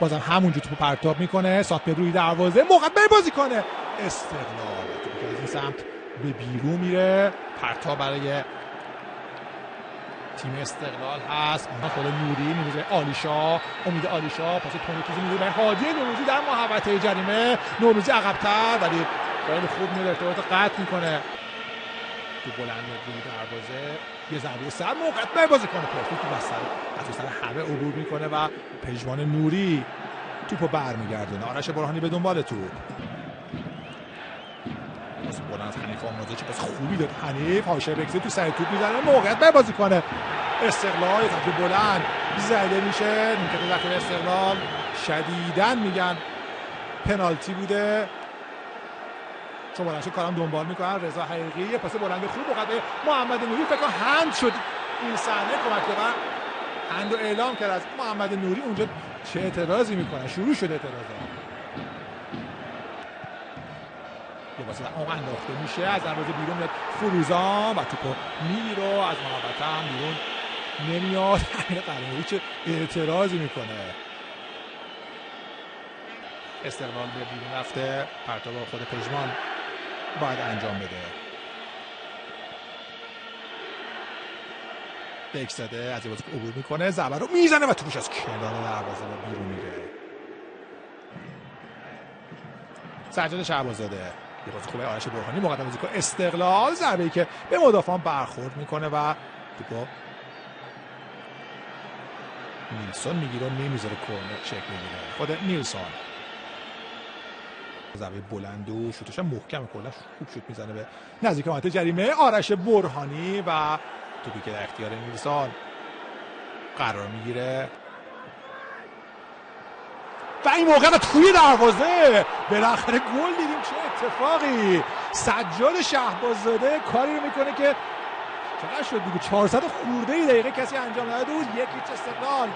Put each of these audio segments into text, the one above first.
بازم همونجا توپ پرتاب میکنه، سانت روی دروازه، مقدمه بازی کنه، استقلال توپ که از این سمت به بیرون میره، پرتاب برای تیم استقلال هست. خود نوری میره آلیشا، امید آلیشا پاس تونیکیزی میده به هادی نوروزی در محوطه جریمه، نوروزی عقب‌تر ولی خیلی خوب میره ارتباط قطع میکنه، تو بلند روی دروازه یه ضربه سر، مقدمه بازی کنه، پرفکت تو بستر از سر همه عبور میکنه و پژمان نوری توپو برمیگردونه. آرش برهانی به دنبال توپ، پاس بلند از حنیف آموزه، چه پاس خوبی داد حنیف، حاشیه رکزی تو سر توپ میزنه، مقدمه بازی کنه، استقلال یه ضربه بلند زده میشه، نیمکت ذخیره استقلال شدیداً میگن پنالتی بوده، چون بلندشو کارم دنبال میکنن. رضا حقیقی یه پاس بلند خوب مقدمه محمد نوری، فکر کنم هند شد این صحنه، کمک کنن هند رو اعلام کرد از محمد نوری، اونجا چه اعتراضی میکنه، شروع شده اعتراضات، یه واسه اون انداخته میشه، از دروازه بیرون میاد فروزان و توپو میگیره، از محوطه هم بیرون نمیاد، امیر قلعه‌ای چه اعتراضی میکنه. استقلال به بیرون رفته، پرتاب خود پژمان باید انجام بده، بک زده، از یه بازیکن عبور میکنه، ضربه رو میزنه و توپش از کنار دروازه به بیرون میره. سجاد شعبازاده یه بازی خوبه، آرش برهانی مقدمه بازیکن استقلال، ضربه‌ای که به مدافعان برخورد میکنه و توپو نیلسون میگیره و نمیذاره کورنر شکل بگیره. خود نیلسون ضربه بلند و شوتش محکم، کلا خوب شوت میزنه به نزدیک محوطه جریمه. آرش برهانی و توپی که در اختیار نیلسون قرار میگیره و این موقع توی دروازه بالاخره گل دیدیم. چه اتفاقی، سجاد شهبازاده کاری رو میکنه که چقدر شد دیگه 400 خورده ای دقیقه کسی انجام نداده بود. یکی استقلال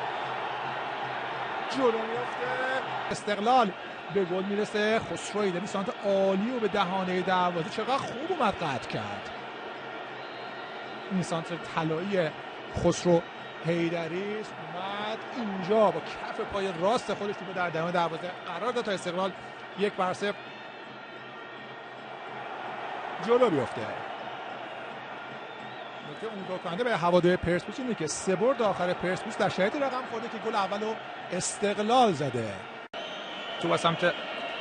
جلو میفته، استقلال به گل میرسه. خسرو ایدری سانت عالی و به دهانه دروازه چقدر خوب اومد قطع کرد. این سانت طلایی خسرو حیدری اومد اینجا با کف پای راست خودش توپ در دهانه دروازه قرار داد تا استقلال 1-0 جلو بیفته. نکته امیدوار کننده به هواداری پرسپولیس اینه که سه برد آخر پرسپولیس در شرایطی رقم خورده که گل اولو استقلال زده. تو سمت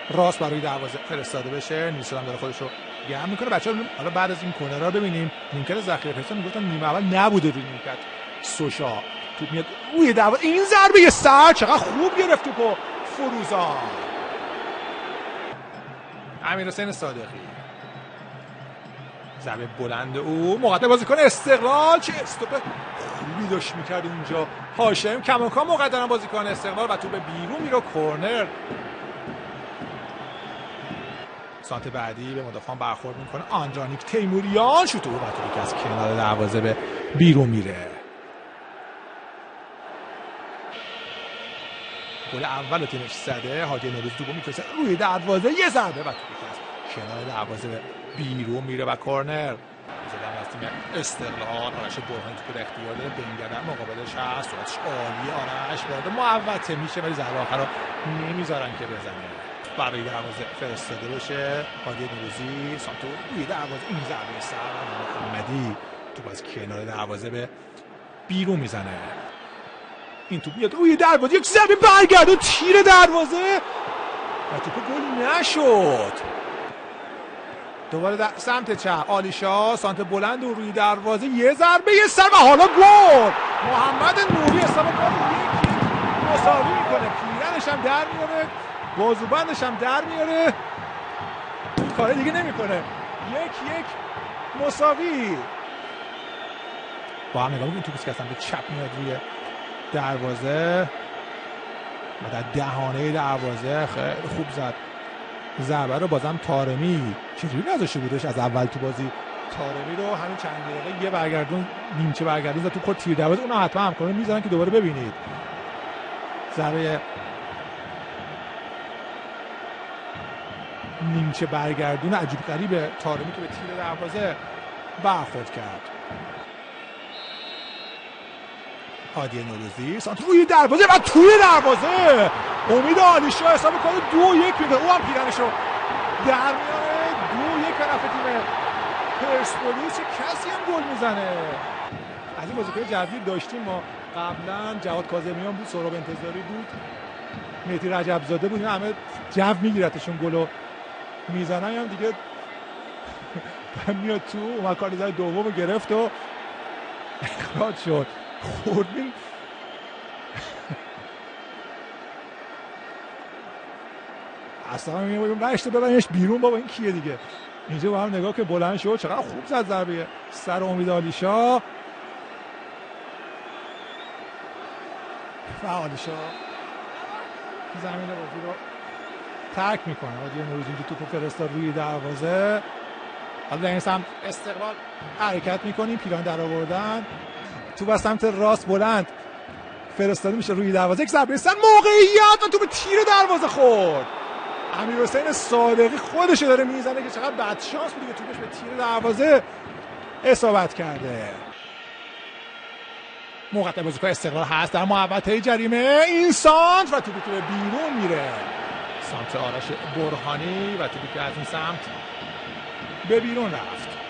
راست برای دروازه فرستاده بشه، نیلسون هم داره خودش رو گرم میکنه. بچه‌ها حالا بعد از این کورنرها ببینیم نیمکت ذخیره پرسپولیس میگفتن نیمه اول نبوده روی نیمکت سوشا، توپ میاد روی دروازه، این ضربه سر چقدر خوب گرفت توپو فروزان. امیرحسین صادقی ضربه بلند او، مقدمه بازیکن استقلال، چه استوپ خوبی داشت میکرد اونجا هاشم کماکان، مقدمه بازیکن استقلال و توپ بیرون میره کورنر. سانت بعدی به مدافعان برخورد میکنه، آندرانیک تیموریان شوت او و توپی که از کنار دروازه به بیرون میره. گل اول تیمش زده، هادی نوروزی توپو میفرسته روی دروازه، یه ضربه و توپی که از کنار دروازه به بیرون میره و کورنر. زدن از تیم استقلال، آرش برهانی توپ در اختیار داره، بنگردن مقابلش هست، سرعتش عالیه، آرش وارد محوطه میشه ولی ضربه آخر رو نمیذارن که بزنه، برای دروازه فرستاده بشه. هادی نوروزی سانتو روی دروازه، این ضربه سر و محمدی توپ از کنار دروازه به بیرون میزنه. این توپ میاد روی دروازه، یک ضربه برگردون تیر دروازه و توپ گل نشد. دوباره در سمت چپ آلیشا، سانت بلند و روی دروازه، یه ضربه یه سر و حالا گل. محمد نوری حساب کار یکی مساوی میکنه، پیرنش هم در میاره، بازوبندش هم در میاره، کار دیگه نمیکنه، 1-1 مساوی. با هم نگاه میکنیم توپی که اصلا به چپ میاد روی دروازه و در دهانه دروازه خیلی خوب زد ضربه رو. بازم طارمی چجوری نذاشته بودش از اول تو بازی، طارمی رو همین چند دقیقه یه برگردون نیمچه برگردون زد تو خود تیر دروازه، اونها حتما هم کنه میذارن که دوباره ببینید. ضربه نیمچه برگردون عجیب غریبه طارمی که به تیر دروازه برخورد کرد. هادی نوروزی سانت روی دروازه و توی دروازه امید عالیشاه حساب میکنه 2-1 میده. او هم پیرنشو در میاره 2-1 به نفع تیم پرسپولیس. کسی هم گل میزنه. از این بازیکن جوی داشتیم ما قبلا. جواد کاظمیان بود، سهراب انتظاری بود، مهدی رجبزاده بود. اینا همه جو میگیرتشون گلو میزنن. هم دیگه میاد تو اومد کارت دومو گرفت و اخراج شد. خوردین اصلا میگم برشته ببرینش بیرون بابا. این کیه دیگه؟ اینجا با هم نگاه که بلند شد چقدر خوب زد ضربه سر امید عالیشاه. عالیشاه زمین بازی رو ترک میکنه. عادی نوروزی اینجا توپو فرستاد روی دروازه. حالا در این سمت استقبال حرکت میکنیم. پیران در آوردن تو به سمت راست بلند فرستاده میشه روی دروازه. یک ضربه سر موقعیت و تو به تیر دروازه خورد. امیرحسین صادقی خودش داره میزنه که چقدر بد شانس بود که توپش به تیر دروازه اصابت کرده. موقع بازیکن استقلال هست در محوطه جریمه. این سانت و توپی که به بیرون میره سمت آرش برهانی و توپی که از این سمت به بیرون رفت.